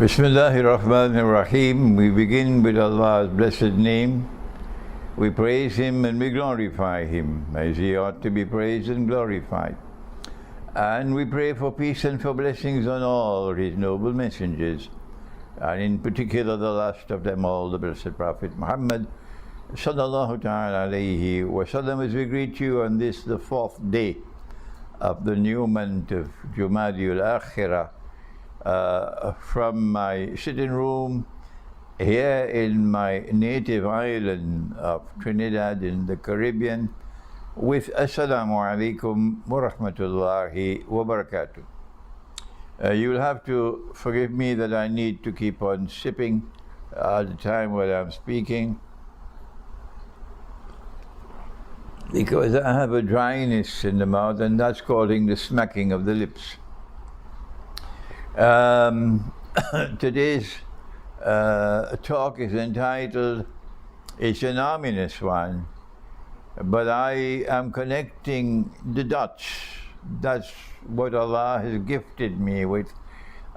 Bismillahirrahmanirrahim. We begin with Allah's blessed name. We praise Him and we glorify Him as He ought to be praised and glorified. And we pray for peace and for blessings on all His noble messengers, and in particular the last of them all, the blessed Prophet Muhammad sallallahu ta'ala alayhi wa sallam, as we greet you on this, the fourth day of the new month of Jumadil Akhirah, from my sitting room here in my native island of Trinidad in the Caribbean, with Assalamu alaikum wa rahmatullahi wa barakatuh. You'll have to forgive me that I need to keep on sipping all the time while I'm speaking, because I have a dryness in the mouth, and that's causing the smacking of the lips. Today's talk is entitled, it's an ominous one, but I am connecting the dots. That's what Allah has gifted me with.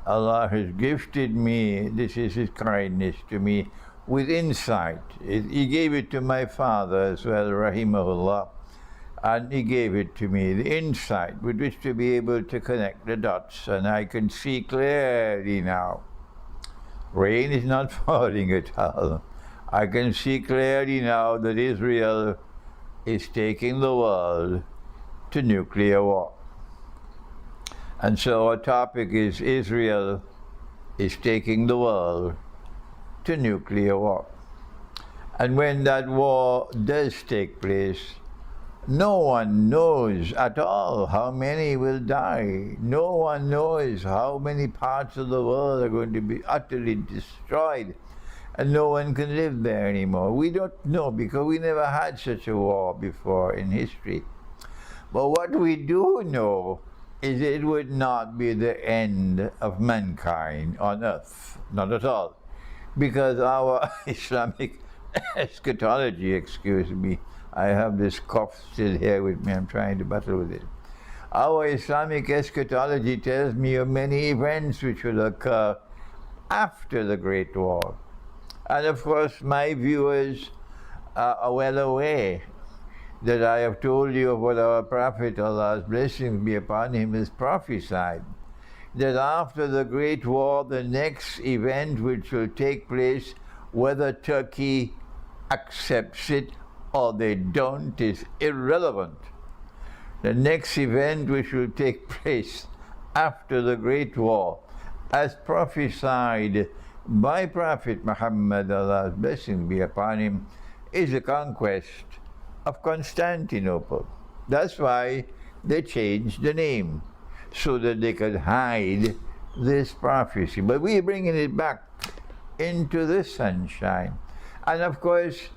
Allah has gifted me, this is His kindness to me, with insight. He gave it to my father as well, rahimahullah, and He gave it to me, the insight with which to be able to connect the dots, and I can see clearly now. Rain is not falling at all. I can see clearly now that Israel is taking the world to nuclear war. And so our topic is Israel is taking the world to nuclear war. And when that war does take place, no one knows at all how many will die. No one knows how many parts of the world are going to be utterly destroyed, and no one can live there anymore. We don't know, because we never had such a war before in history. But what we do know is it would not be the end of mankind on earth, not at all, because our Islamic eschatology, excuse me, I have this cough still here with me, I'm trying to battle with it. Our Islamic eschatology tells me of many events which will occur after the Great War. And of course, my viewers are well aware that I have told you of what our Prophet, Allah's blessings be upon him, has prophesied, that after the Great War, the next event which will take place, whether Turkey accepts it or they don't, is irrelevant. The next event which will take place after the Great War, as prophesied by Prophet Muhammad, Allah's blessing be upon him, is the conquest of Constantinople. That's why they changed the name, so that they could hide this prophecy. But we're bringing it back into the sunshine. And of course,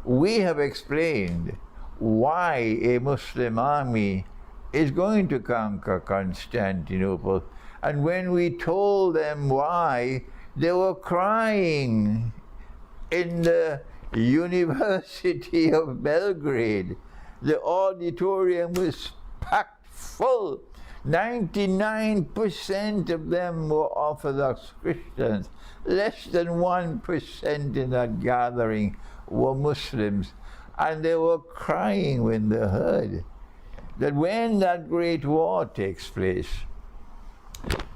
we have explained why a Muslim army is going to conquer Constantinople. And when we told them why, they were crying in the University of Belgrade. The auditorium was packed full. 99% of them were Orthodox Christians. Less than 1% in that gathering were Muslims, and they were crying when they heard that when that great war takes place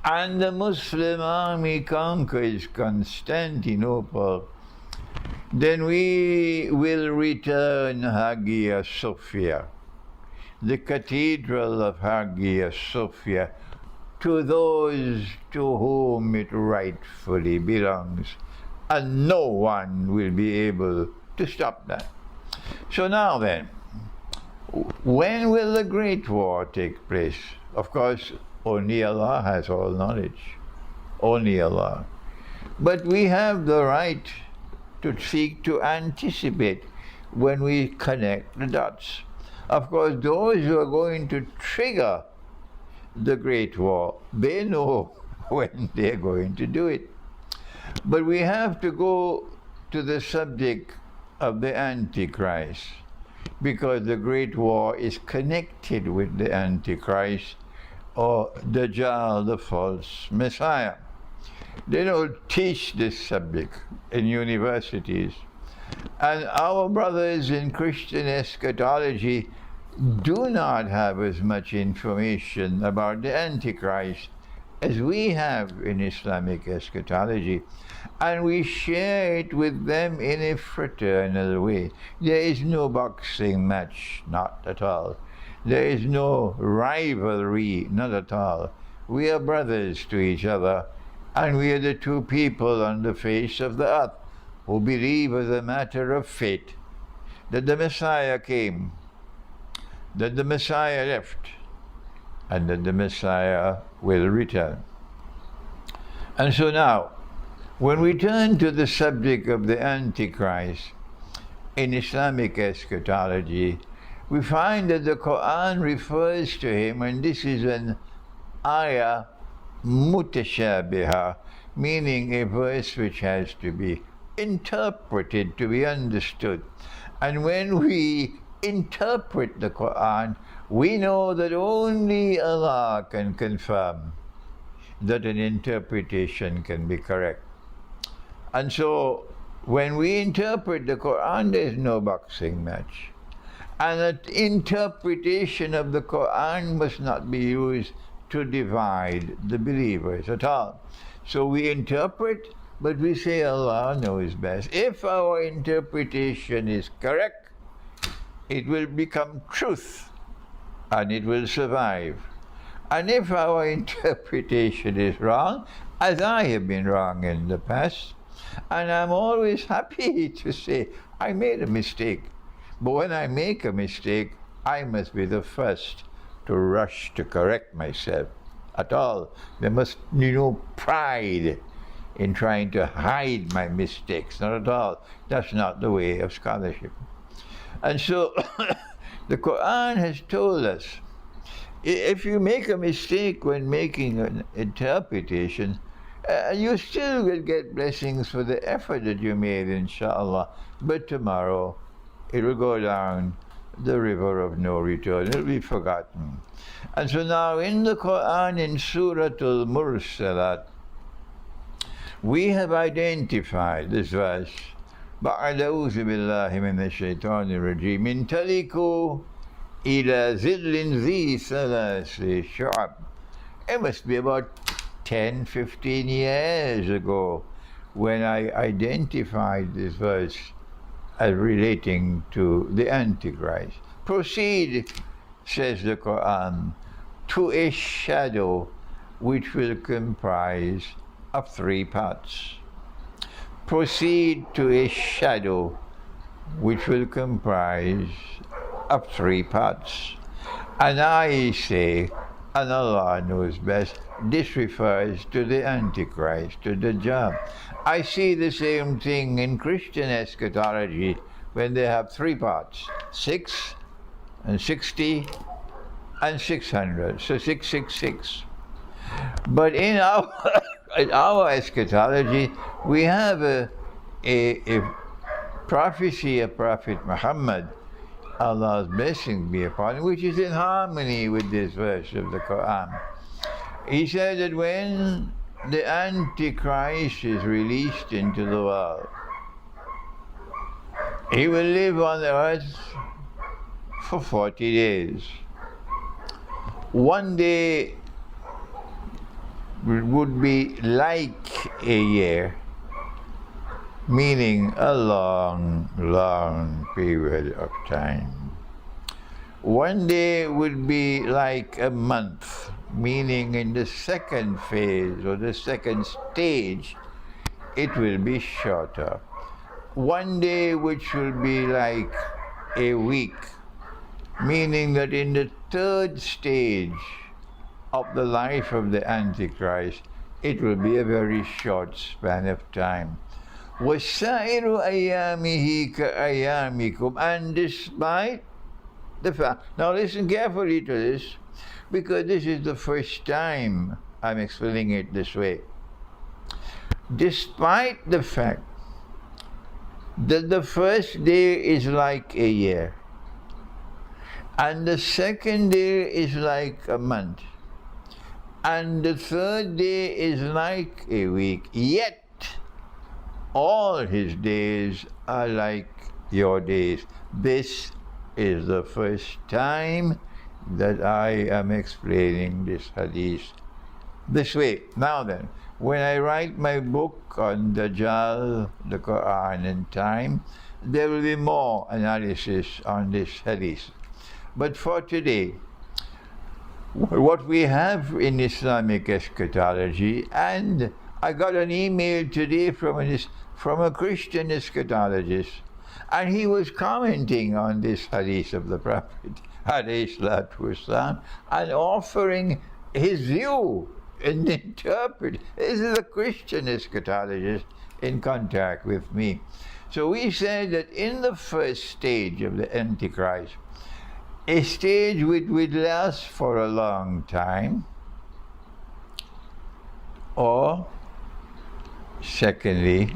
and the Muslim army conquers Constantinople, then we will return Hagia Sophia, the cathedral of Hagia Sophia, to those to whom it rightfully belongs, and no one will be able to stop that. So now then, when will the Great War take place? Of course, only Allah has all knowledge. Only Allah. But we have the right to seek to anticipate when we connect the dots. Of course, those who are going to trigger the Great War, they know when they're going to do it. But we have to go to the subject of the Antichrist, because the Great War is connected with the Antichrist, or Dajjal, the false Messiah. They don't teach this subject in universities. And our brothers in Christian eschatology do not have as much information about the Antichrist as we have in Islamic eschatology. And we share it with them in a fraternal way. There is no boxing match, not at all. There is no rivalry, not at all. We are brothers to each other, and we are the two people on the face of the earth who believe as a matter of faith that the Messiah came, that the Messiah left, and that the Messiah will return. And so now, when we turn to the subject of the Antichrist in Islamic eschatology, we find that the Qur'an refers to him, and this is an ayah mutashabiha, meaning a verse which has to be interpreted to be understood. And when we interpret the Qur'an, we know that only Allah can confirm that an interpretation can be correct. And so, when we interpret the Qur'an, there is no boxing match. And an interpretation of the Qur'an must not be used to divide the believers at all. So we interpret, but we say Allah knows best. If our interpretation is correct, it will become truth, and it will survive. And if our interpretation is wrong, as I have been wrong in the past, and I'm always happy to say I made a mistake. But when I make a mistake, I must be the first to rush to correct myself at all. There must be no pride in trying to hide my mistakes, not at all. That's not the way of scholarship. And so the Qur'an has told us, if you make a mistake when making an interpretation, you still will get blessings for the effort that you made, inshallah. But tomorrow, it will go down the river of no return. It will be forgotten. And so now in the Qur'an, in Surah Al-Mursalat, we have identified this verse. بعد أعوذ بالله من الشيطان الرجيم انطلقوا إلى ظل ذي ثلاث شعب. It must be about 10, 15 years ago when I identified this verse as relating to the Antichrist. Proceed, says the Quran, to a shadow which will comprise of 3 parts. Proceed to a shadow which will comprise of 3 parts. And I say, and Allah knows best, this refers to the Antichrist, to the Dajjal. I see the same thing in Christian eschatology when they have 3 parts, 6 and 60 and 600, so 666. But in our eschatology, we have a prophecy of Prophet Muhammad, Allah's blessing be upon him, which is in harmony with this verse of the Quran. He said that when the Antichrist is released into the world, he will live on the earth for 40 days. One day would be like a year, meaning a long, long period of time. One day would be like a month, meaning in the second phase or the second stage, it will be shorter. One day which will be like a week, meaning that in the third stage of the life of the Antichrist, it will be a very short span of time. وَالسَّائِرُ أَيَّامِهِ كَأَيَّامِكُمْ. And despite the fact, now listen carefully to this, because this is the first time I'm explaining it this way. Despite the fact that the first day is like a year, and the second day is like a month, and the third day is like a week. Yet all his days are like your days. This is the first time that I am explaining this hadith this way. Now then, when I write my book on Dajjal, the Qur'an and time, there will be more analysis on this hadith. But for today, what we have in Islamic eschatology, and I got an email today from a Christian eschatologist, and he was commenting on this hadith of the Prophet ﷺ and offering his view and interpret. This is a Christian eschatologist in contact with me. So we said that in the first stage of the Antichrist, a stage which would last for a long time, or secondly,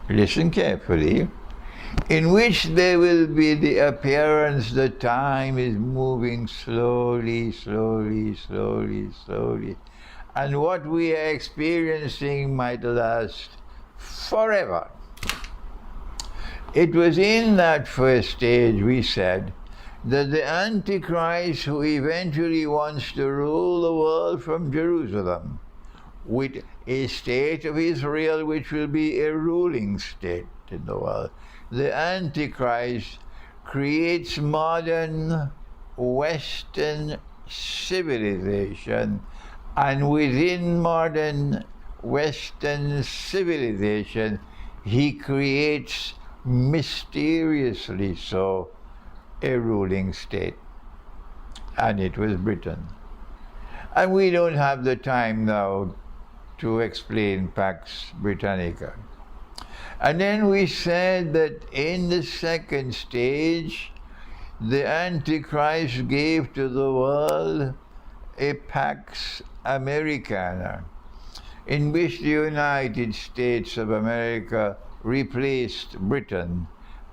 listen carefully, in which there will be the appearance that time is moving slowly, slowly, slowly, slowly, and what we are experiencing might last forever. It was in that first stage, we said, that the Antichrist, who eventually wants to rule the world from Jerusalem, with a state of Israel which will be a ruling state in the world, the Antichrist creates modern Western civilization, and within modern Western civilization, he creates, mysteriously so, a ruling state. And it was Britain. And we don't have the time now to explain Pax Britannica. And then we said that in the second stage, the Antichrist gave to the world a Pax Americana, in which the United States of America replaced Britain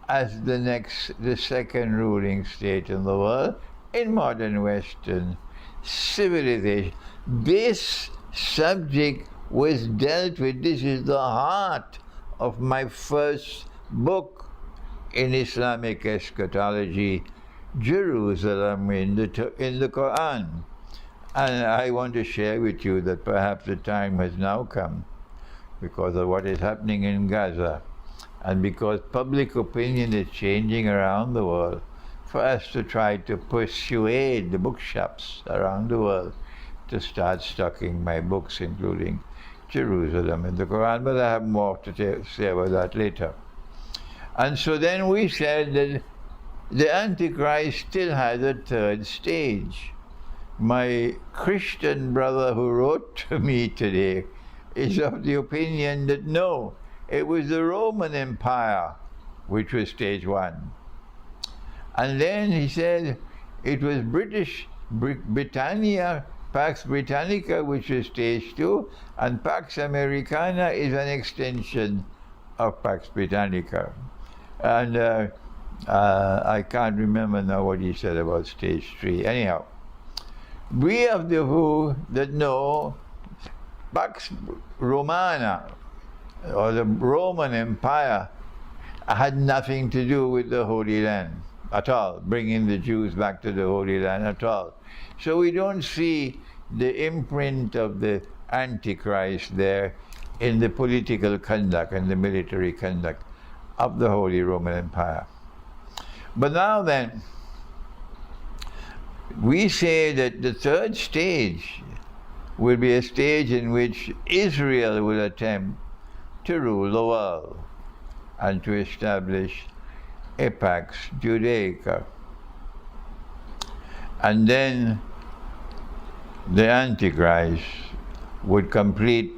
as the second ruling state in the world in modern Western civilization. This subject was dealt with. This is the heart of my first book in Islamic eschatology, Jerusalem in the Qur'an. And I want to share with you that perhaps the time has now come, because of what is happening in Gaza, and because public opinion is changing around the world, for us to try to persuade the bookshops around the world to start stocking my books, including Jerusalem and the Quran. But I have more to say about that later. And so then we said that the Antichrist still has a third stage. My Christian brother who wrote to me today is of the opinion that no, it was the Roman Empire which was stage one. And then he said it was Britannia, Pax Britannica, which is stage two, and Pax Americana is an extension of Pax Britannica. And I can't remember now what he said about stage three. Anyhow, we have the view that no, Pax Romana, or the Roman Empire, had nothing to do with the Holy Land at all, bringing the Jews back to the Holy Land at all. So we don't see the imprint of the Antichrist there in the political conduct and the military conduct of the Holy Roman Empire. But now then, we say that the third stage will be a stage in which Israel will attempt to rule the world and to establish a Pax Judaica. And then the Antichrist would complete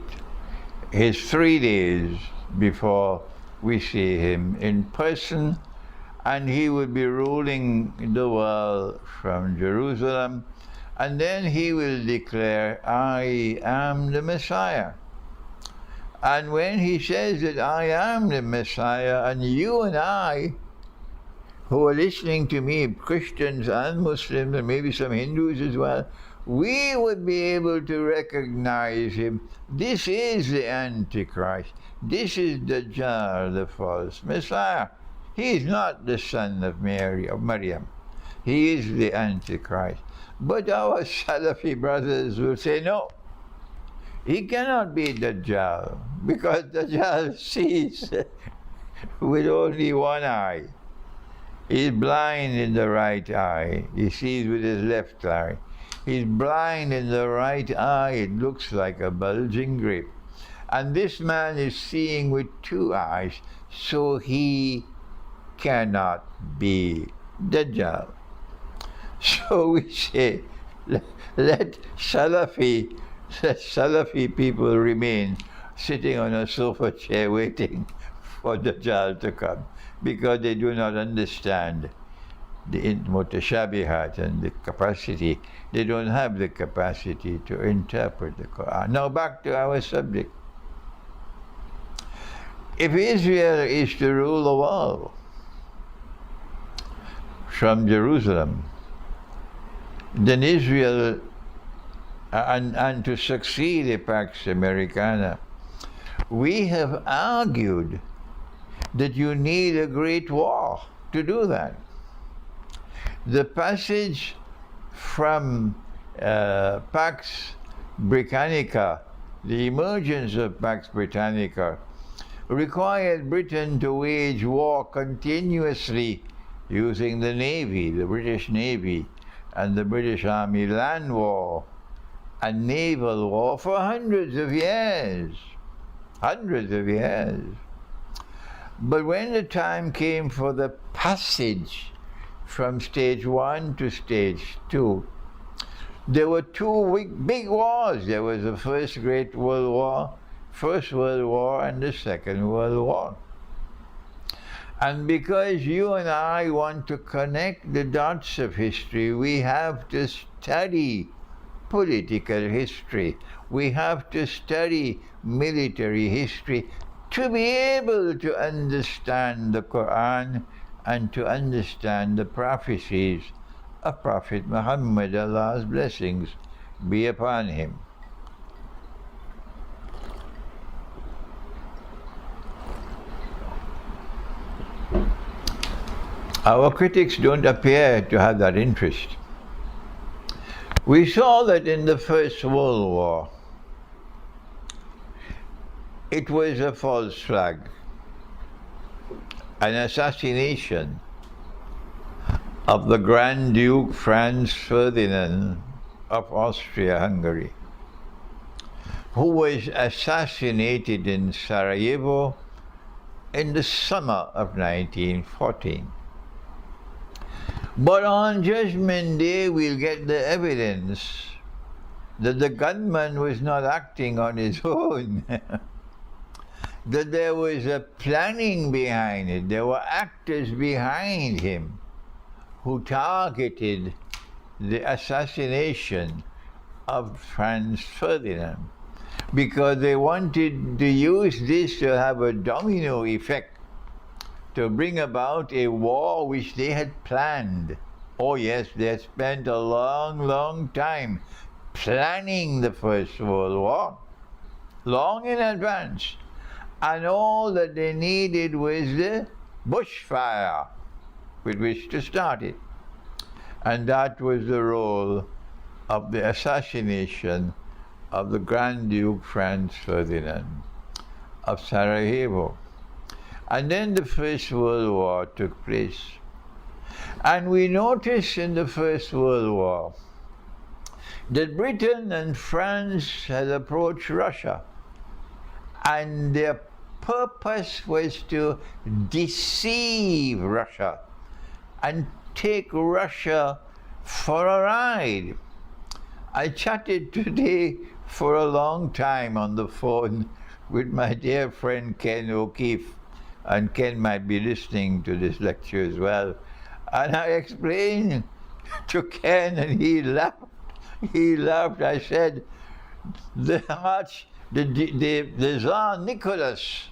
his 3 days before we see him in person, and he would be ruling the world from Jerusalem, and then he will declare, I am the Messiah. And when he says that I am the Messiah, and you and I, who are listening to me, Christians and Muslims, and maybe some Hindus as well, we would be able to recognize him. This is the Antichrist. This is Dajjal, the false Messiah. He is not the son of Mary, of Maryam. He is the Antichrist. But our Salafi brothers will say, no, he cannot be Dajjal, because Dajjal sees with only one eye. He's blind in the right eye. He sees with his left eye. He's blind in the right eye. It looks like a bulging grape. And this man is seeing with two eyes, so he cannot be Dajjal. So we say, let Salafi people remain sitting on a sofa chair waiting for Dajjal to come, because they do not understand the mutashabihat and the capacity. They don't have the capacity to interpret the Qur'an. Now back to our subject. If Israel is to rule the world from Jerusalem, then Israel, and to succeed a Pax Americana, we have argued that you need a great war to do that. The passage from Pax Britannica, the emergence of Pax Britannica, required Britain to wage war continuously using the Navy, the British Navy, and the British Army land war and naval war for hundreds of years. Hundreds of years. But when the time came for the passage from stage 1 to stage 2, there were two big wars. There was the First Great World War, First World War, and the Second World War. And because you and I want to connect the dots of history, we have to study political history. We have to study military history to be able to understand the Qur'an and to understand the prophecies of Prophet Muhammad, Allah's blessings be upon him. Our critics don't appear to have that interest. We saw that in the First World War, it was a false flag, an assassination of the Grand Duke Franz Ferdinand of Austria-Hungary, who was assassinated in Sarajevo in the summer of 1914. But on Judgment Day, we'll get the evidence that the gunman was not acting on his own, that there was a planning behind it. There were actors behind him who targeted the assassination of Franz Ferdinand, because they wanted to use this to have a domino effect, to bring about a war which they had planned. Oh yes, they had spent a long, long time planning the First World War, long in advance. And all that they needed was the bushfire with which to start it. And that was the role of the assassination of the Grand Duke Franz Ferdinand of Sarajevo. And then the First World War took place. And we noticed in the First World War that Britain and France had approached Russia, and their purpose was to deceive Russia and take Russia for a ride. I chatted today for a long time on the phone with my dear friend Ken O'Keefe, and Ken might be listening to this lecture as well. And I explained to Ken, and he laughed. He laughed. I said, the Tsar Nicholas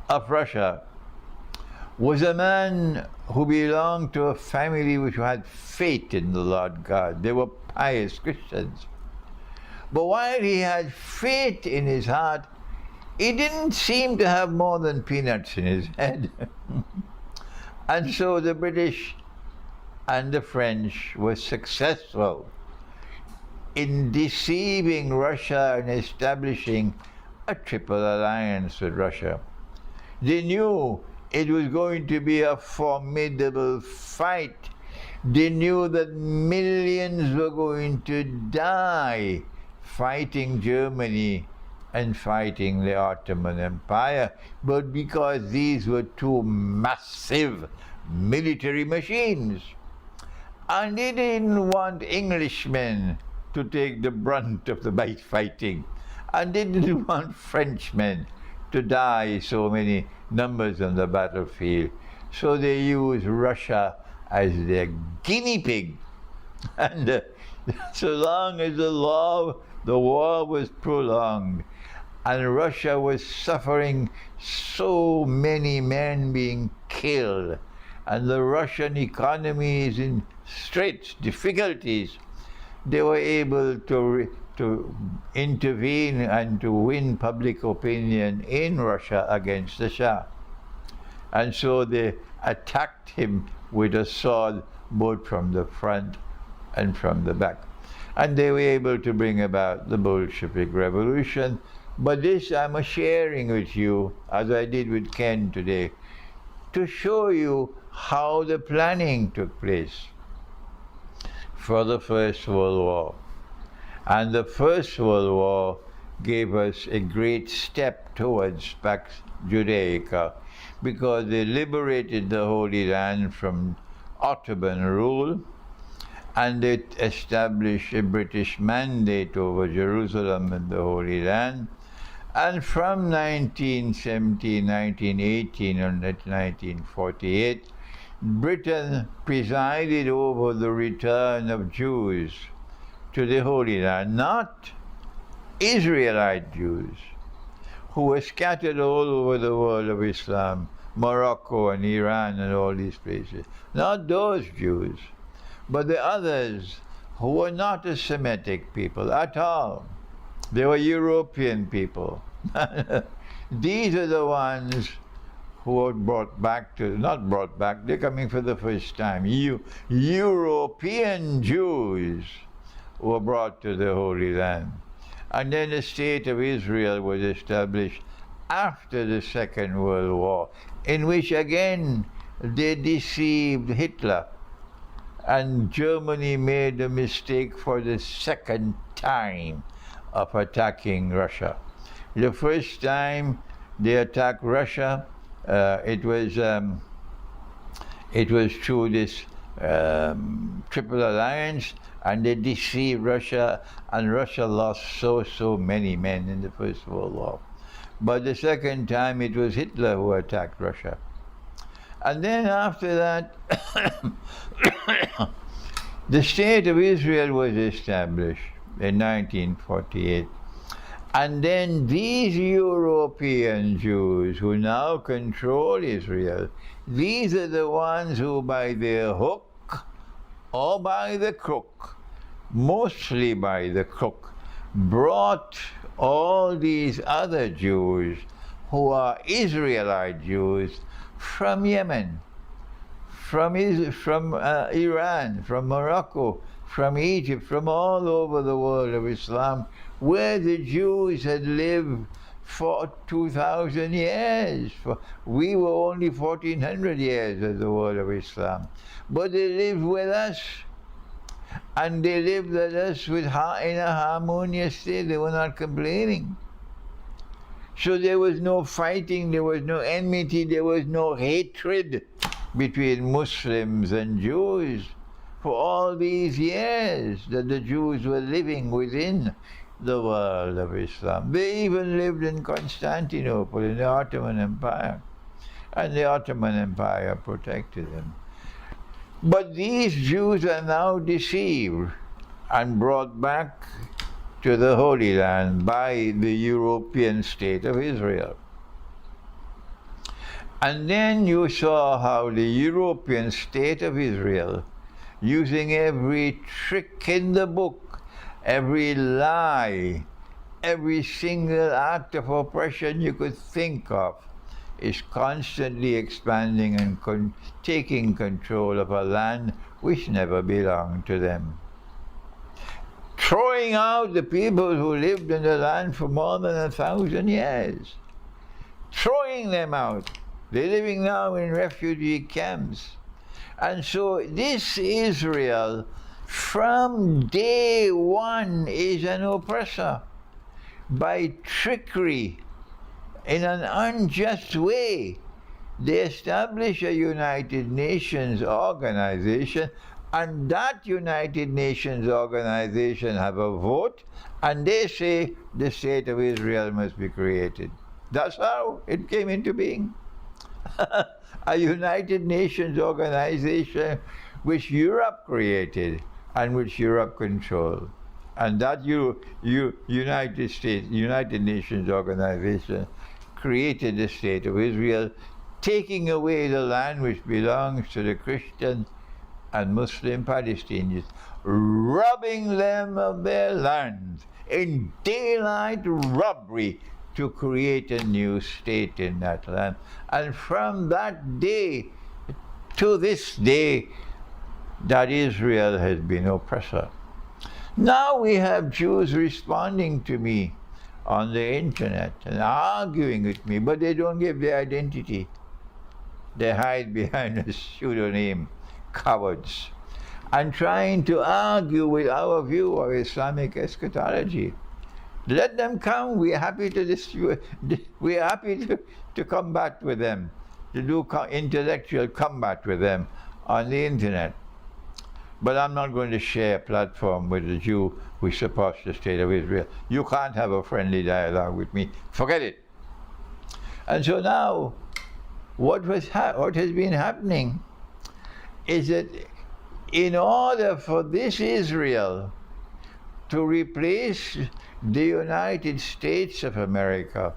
of Russia was a man who belonged to a family which had faith in the Lord God. They were pious Christians. But while he had faith in his heart, he didn't seem to have more than peanuts in his head. And so the British and the French were successful in deceiving Russia and establishing a triple alliance with Russia. They knew it was going to be a formidable fight. They knew that millions were going to die fighting Germany and fighting the Ottoman Empire, but because these were two massive military machines. And they didn't want Englishmen to take the brunt of the fighting, and they didn't want Frenchmen to die so many numbers on the battlefield. So they used Russia as their guinea pig. And so long as the war was prolonged, and Russia was suffering so many men being killed, and the Russian economy is in straits, difficulties, they were able to intervene and to win public opinion in Russia against the Shah. And so they attacked him with a sword both from the front and from the back. And they were able to bring about the Bolshevik Revolution. But this I'm sharing with you, as I did with Ken today, to show you how the planning took place for the First World War. And the First World War gave us a great step towards Pax Judaica, because they liberated the Holy Land from Ottoman rule, and they established a British mandate over Jerusalem and the Holy Land. And from 1917, 1918, and 1948, Britain presided over the return of Jews to the Holy Land, not Israelite Jews, who were scattered all over the world of Islam, Morocco and Iran and all these places. Not those Jews, but the others who were not a Semitic people at all. They were European people. These are the ones who were brought back to, not brought back, they're coming for the first time. European Jews were brought to the Holy Land. And then the state of Israel was established after the Second World War, in which again they deceived Hitler, and Germany made the mistake for the second time of attacking Russia. The first time they attacked Russia, it was through this Triple Alliance, and they deceived Russia, and Russia lost so many men in the First World War. But the second time it was Hitler who attacked Russia. And then after that, the State of Israel was established in 1948. And then these European Jews who now control Israel, these are the ones who by the hook or by the crook, mostly by the crook, brought all these other Jews who are Israelite Jews from Yemen, from Iran, from Morocco, from Egypt, from all over the world of Islam, where the Jews had lived for 2,000 years. We were only 1,400 years of the world of Islam. But they lived with us, and they lived with us in a harmonious state. They were not complaining. So there was no fighting, there was no enmity, there was no hatred between Muslims and Jews for all these years that the Jews were living within the world of Islam. They even lived in Constantinople, in the Ottoman Empire, and the Ottoman Empire protected them. But these Jews are now deceived and brought back to the Holy Land by the European state of Israel. And then you saw how the European state of Israel, using every trick in the book, every lie, every single act of oppression you could think of, is constantly expanding and taking control of a land which never belonged to them. Throwing out the people who lived in the land for more than 1,000 years. Throwing them out. They're living now in refugee camps. And so this Israel, from day one, is an oppressor. By trickery, in an unjust way, they establish a United Nations organization, and that United Nations organization have a vote, and they say the state of Israel must be created. That's how it came into being. A United Nations organization which Europe created and which Europe controlled. And that United Nations organization created the state of Israel, taking away the land which belongs to the Christian and Muslim Palestinians, robbing them of their land in daylight robbery to create a new state in that land. And from that day to this day, that Israel has been oppressor. Now we have Jews responding to me on the internet and arguing with me, but they don't give their identity. They hide behind a pseudonym, cowards, and trying to argue with our view of Islamic eschatology. Let them come. We're happy to combat with them, to do intellectual combat with them on the internet. But I'm not going to share a platform with a Jew who supports the state of Israel. You can't have a friendly dialogue with me. Forget it. And so now, what has been happening is that in order for this Israel to replace the United States of America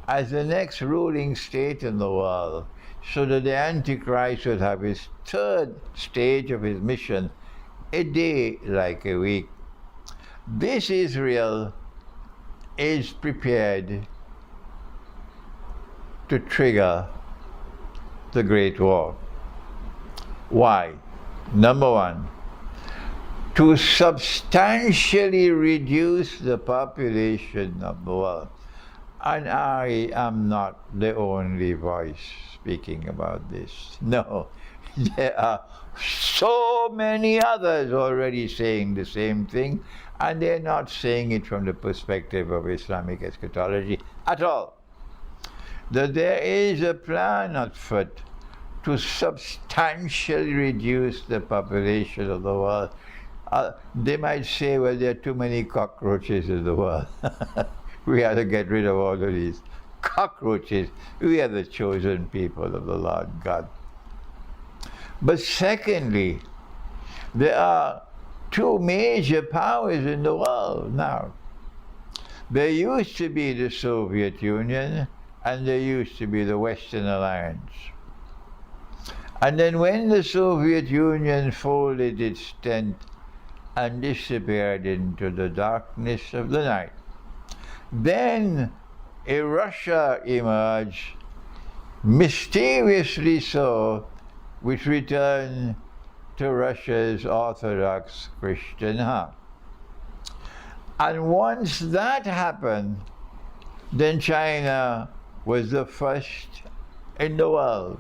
as the next ruling state in the world, so that the Antichrist would have his third stage of his mission, a day like a week. This Israel is prepared to trigger the Great War. Why? Number one, to substantially reduce the population of the world. And I am not the only voice speaking about this. No, there are so many others already saying the same thing, and they're not saying it from the perspective of Islamic eschatology at all. That there is a plan afoot to substantially reduce the population of the world. They might say, well, there are too many cockroaches in the world. We have to get rid of all of these cockroaches. We are the chosen people of the Lord God. But secondly, there are two major powers in the world now. There used to be the Soviet Union, and there used to be the Western Alliance. And then when the Soviet Union folded its tent and disappeared into the darkness of the night, then a Russia emerged, mysteriously so, which returned to Russia's Orthodox Christian heart. And once that happened, then China was the first in the world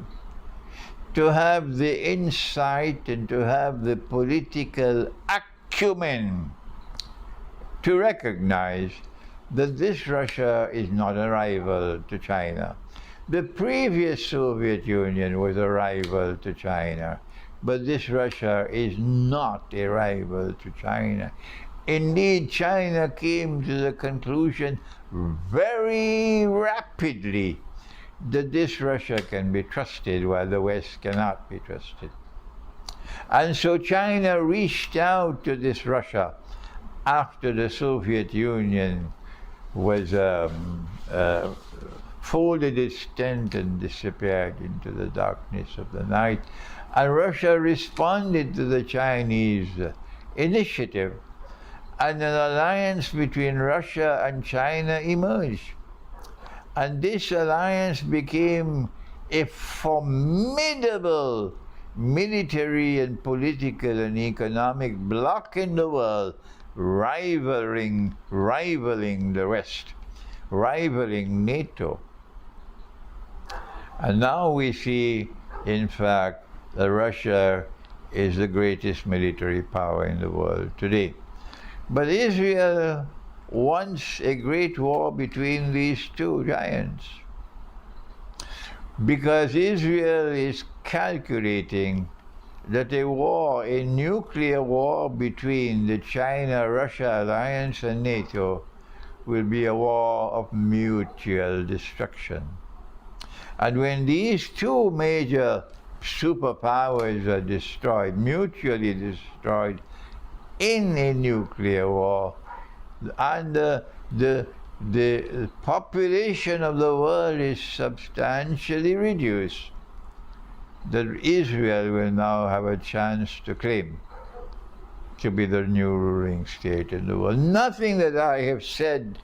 to have the insight and to have the political acumen to recognize that this Russia is not a rival to China. The previous Soviet Union was a rival to China, but this Russia is not a rival to China. Indeed, China came to the conclusion very rapidly that this Russia can be trusted while the West cannot be trusted. And so China reached out to this Russia after the Soviet Union was folded its tent and disappeared into the darkness of the night. And Russia responded to the Chinese initiative, and an alliance between Russia and China emerged. And this alliance became a formidable military and political and economic bloc in the world, rivaling the West, rivaling NATO. And now we see, in fact, that Russia is the greatest military power in the world today. But Israel wants a great war between these two giants, because Israel is calculating that a war, a nuclear war between the China-Russia alliance and NATO, will be a war of mutual destruction. And when these two major superpowers are destroyed, mutually destroyed in a nuclear war, and the population of the world is substantially reduced, that Israel will now have a chance to claim to be the new ruling state in the world. Nothing that I have said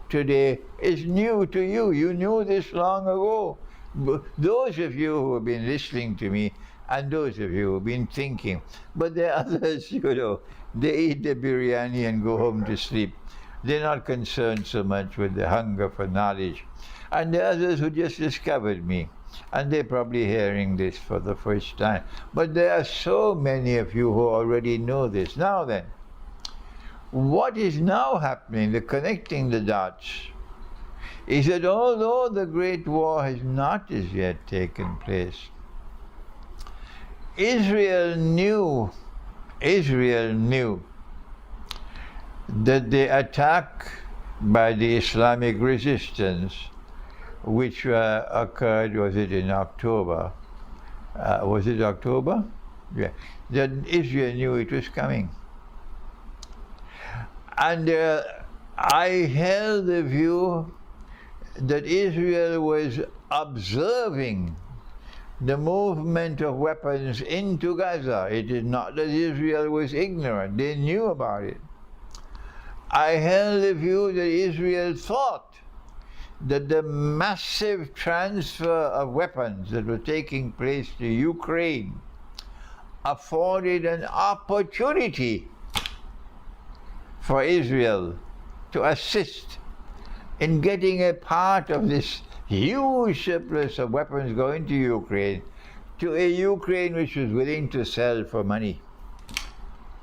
today is new to you. You knew this long ago. Those of you who have been listening to me, and those of you who have been thinking. But there are others, they eat the biryani and go home to sleep. They're not concerned so much with the hunger for knowledge. And there are others who just discovered me, and they're probably hearing this for the first time. But there are so many of you who already know this. Now then, what is now happening, the connecting the dots, is that although the Great War has not as yet taken place, Israel knew that the attack by the Islamic resistance, which occurred, was it in October? Was it October? Yeah. That Israel knew it was coming. And I held the view that Israel was observing the movement of weapons into Gaza. It is not that Israel was ignorant. They knew about it. I held the view that Israel thought that the massive transfer of weapons that were taking place to Ukraine afforded an opportunity for Israel to assist in getting a part of this huge surplus of weapons going to Ukraine, to a Ukraine which was willing to sell for money.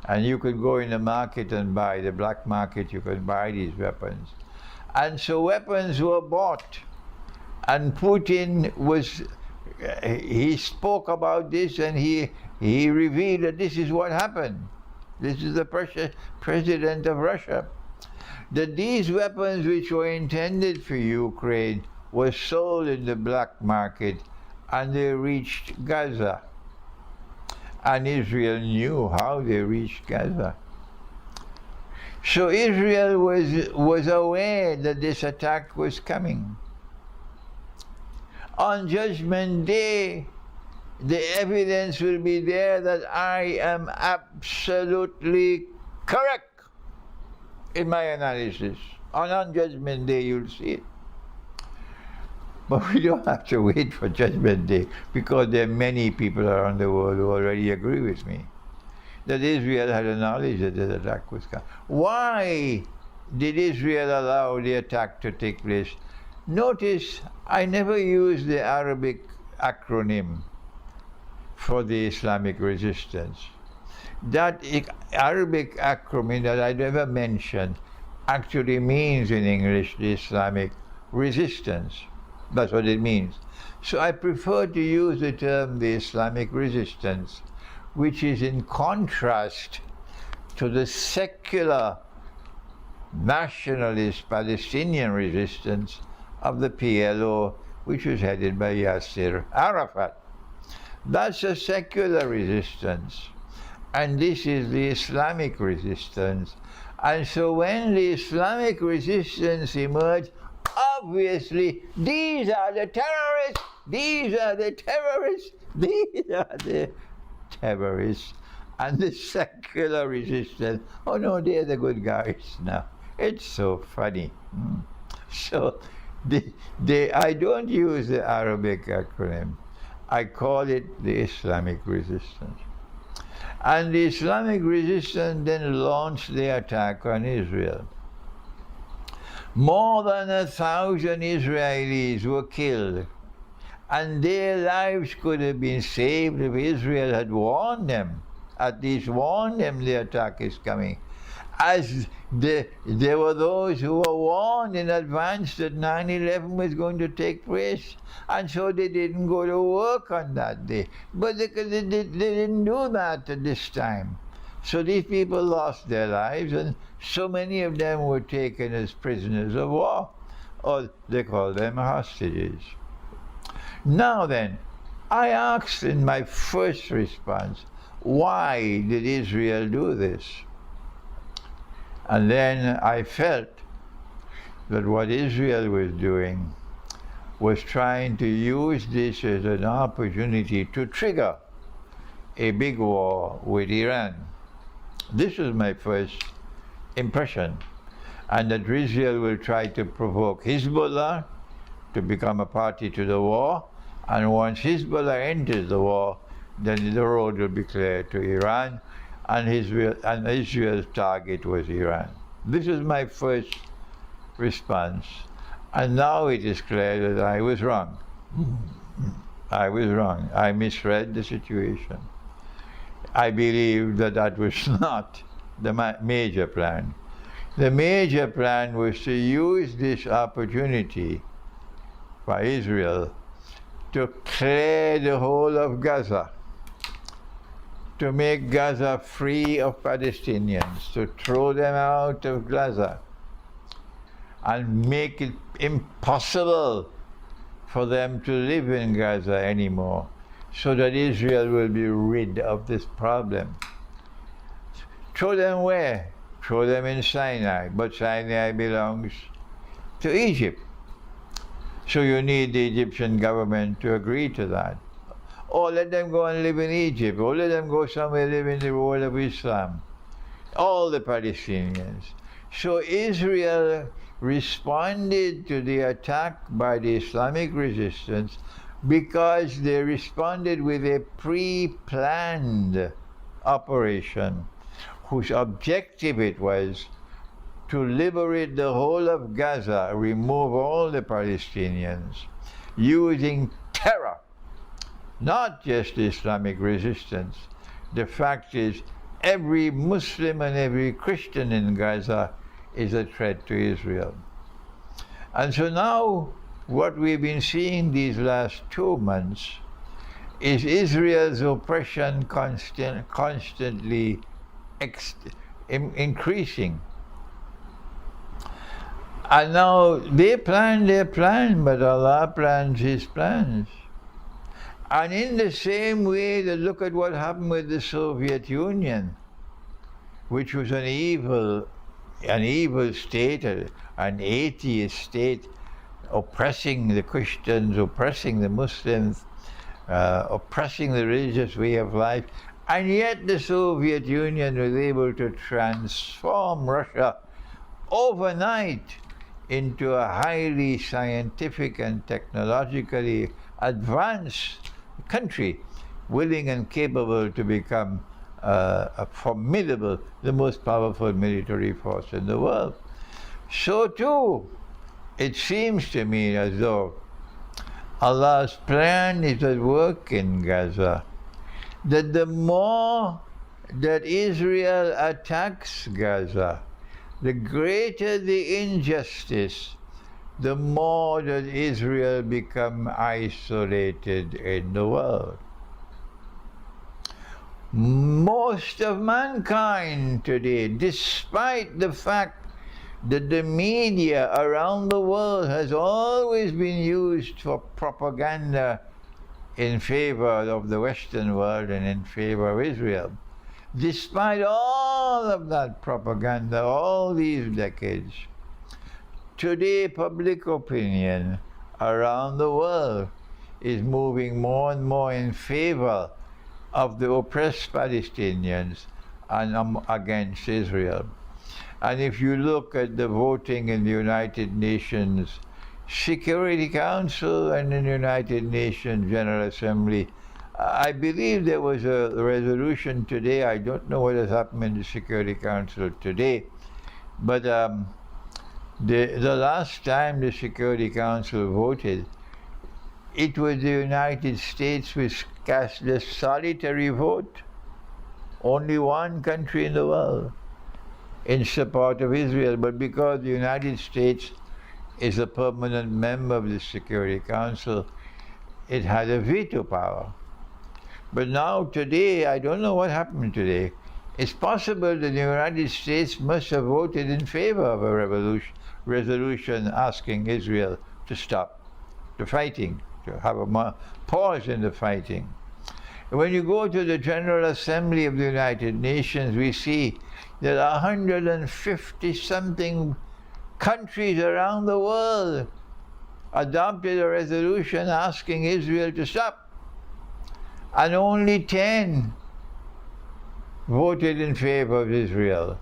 And you could go in the market and buy, the black market, you could buy these weapons. And so weapons were bought. And Putin he spoke about this, and he revealed that this is what happened. This is the president of Russia. That these weapons which were intended for Ukraine were sold in the black market, and they reached Gaza. And Israel knew how they reached Gaza. So Israel was aware that this attack was coming. On Judgment Day, the evidence will be there that I am absolutely correct in my analysis. On Judgment Day, you'll see it. But we don't have to wait for Judgment Day, because there are many people around the world who already agree with me that Israel had a knowledge that the attack was coming. Why did Israel allow the attack to take place? Notice I never used the Arabic acronym for the Islamic resistance. That Arabic acronym that I never mentioned actually means in English the Islamic resistance. That's what it means. So I prefer to use the term the Islamic resistance, which is in contrast to the secular nationalist Palestinian resistance of the PLO, which was headed by Yasser Arafat. That's a secular resistance, and this is the Islamic resistance. And so when the Islamic resistance emerged, of obviously, these are the terrorists, these are the terrorists, these are the terrorists. And the secular resistance, oh no, they're the good guys now. It's so funny. So I don't use the Arabic acronym. I call it the Islamic resistance. And the Islamic resistance then launched the attack on Israel. More than 1,000 Israelis were killed, and their lives could have been saved if Israel had warned them, at least warned them the attack is coming. As there were those who were warned in advance that 9/11 was going to take place, and so they didn't go to work on that day. But they didn't do that at this time. So these people lost their lives, and so many of them were taken as prisoners of war, or they call them hostages. Now then, I asked in my first response, why did Israel do this? And then I felt that what Israel was doing was trying to use this as an opportunity to trigger a big war with Iran. This was my first impression, and that Israel will try to provoke Hezbollah to become a party to the war, and once Hezbollah enters the war, then the road will be clear to Iran, and Israel's target was Iran. This is my first response, and now it is clear that I was wrong. I was wrong. I misread the situation. I believe that that was not the major plan. The major plan was to use this opportunity by Israel to clear the whole of Gaza, to make Gaza free of Palestinians, to throw them out of Gaza, and make it impossible for them to live in Gaza anymore, so that Israel will be rid of this problem. Throw them where? Throw them in Sinai, but Sinai belongs to Egypt. So you need the Egyptian government to agree to that. Or let them go and live in Egypt, or let them go somewhere live in the world of Islam. All the Palestinians. So Israel responded to the attack by the Islamic resistance because they responded with a pre-planned operation whose objective it was to liberate the whole of Gaza, remove all the Palestinians, using terror, not just Islamic resistance. The fact is, every Muslim and every Christian in Gaza is a threat to Israel. And so now, what we've been seeing these last 2 months is Israel's oppression constantly increasing. And now they plan their plan, but Allah plans His plans. And in the same way that look at what happened with the Soviet Union, which was an evil state, an atheist state, oppressing the Christians, oppressing the Muslims, oppressing the religious way of life, and yet the Soviet Union was able to transform Russia overnight into a highly scientific and technologically advanced country, willing and capable to become a formidable, the most powerful military force in the world. So too, it seems to me as though Allah's plan is at work in Gaza, that the more that Israel attacks Gaza, the greater the injustice, the more that Israel becomes isolated in the world. Most of mankind today, despite the fact that the media around the world has always been used for propaganda in favor of the Western world and in favor of Israel, despite all of that propaganda, all these decades, today public opinion around the world is moving more and more in favor of the oppressed Palestinians and against Israel. And if you look at the voting in the United Nations Security Council and in the United Nations General Assembly, I believe there was a resolution today. I don't know what has happened in the Security Council today, but the last time the Security Council voted, it was the United States which cast the solitary vote, only one country in the world, in support of Israel. But because the United States is a permanent member of the Security Council, it had a veto power. But now today, I don't know what happened today. It's possible that the United States must have voted in favor of a resolution asking Israel to stop the fighting, to have a pause in the fighting. When you go to the General Assembly of the United Nations, we see that 150-something countries around the world adopted a resolution asking Israel to stop. And only 10 voted in favor of Israel.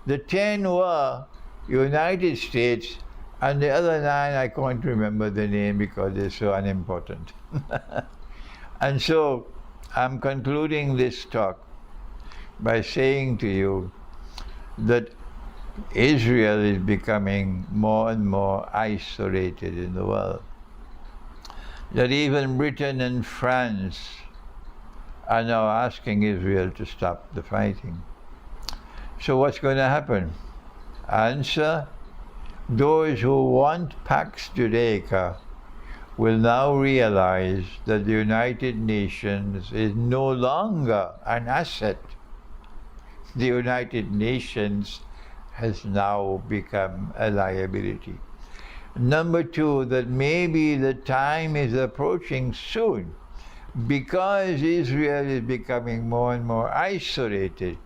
The 10 were United States, and the other 9, I can't remember the name because they're so unimportant. And so I'm concluding this talk by saying to you that Israel is becoming more and more isolated in the world. That even Britain and France are now asking Israel to stop the fighting. So what's going to happen? Answer: those who want Pax Judaica will now realize that the United Nations is no longer an asset. The United Nations has now become a liability. Number 2, that maybe the time is approaching soon, because Israel is becoming more and more isolated,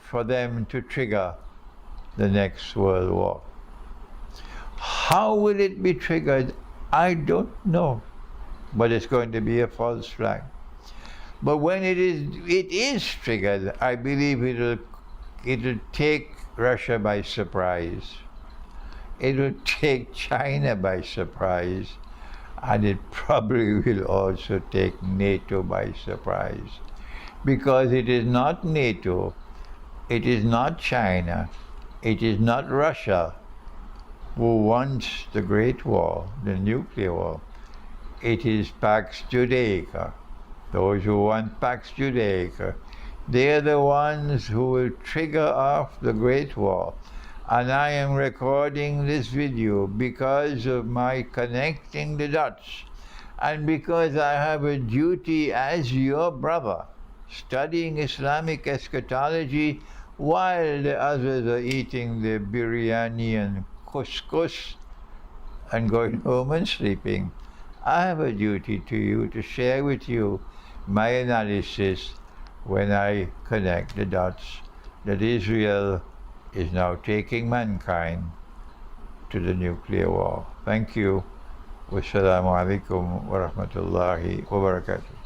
for them to trigger the next world war. How will it be triggered? I don't know, but it's going to be a false flag. But when it is triggered, I believe it'll take Russia by surprise. It will take China by surprise, and it probably will also take NATO by surprise. Because it is not NATO, it is not China, it is not Russia who wants the Great War, the nuclear war. It is Pax Judaica. Those who want Pax Judaica, they are the ones who will trigger off the Great War. And I am recording this video because of my connecting the dots, and because I have a duty as your brother, studying Islamic eschatology while the others are eating their biryani and couscous and going home and sleeping. I have a duty to you to share with you my analysis when I connect the dots that Israel is now taking mankind to the nuclear war. Thank you. Wassalamu alaikum wa rahmatullahi wa barakatuh.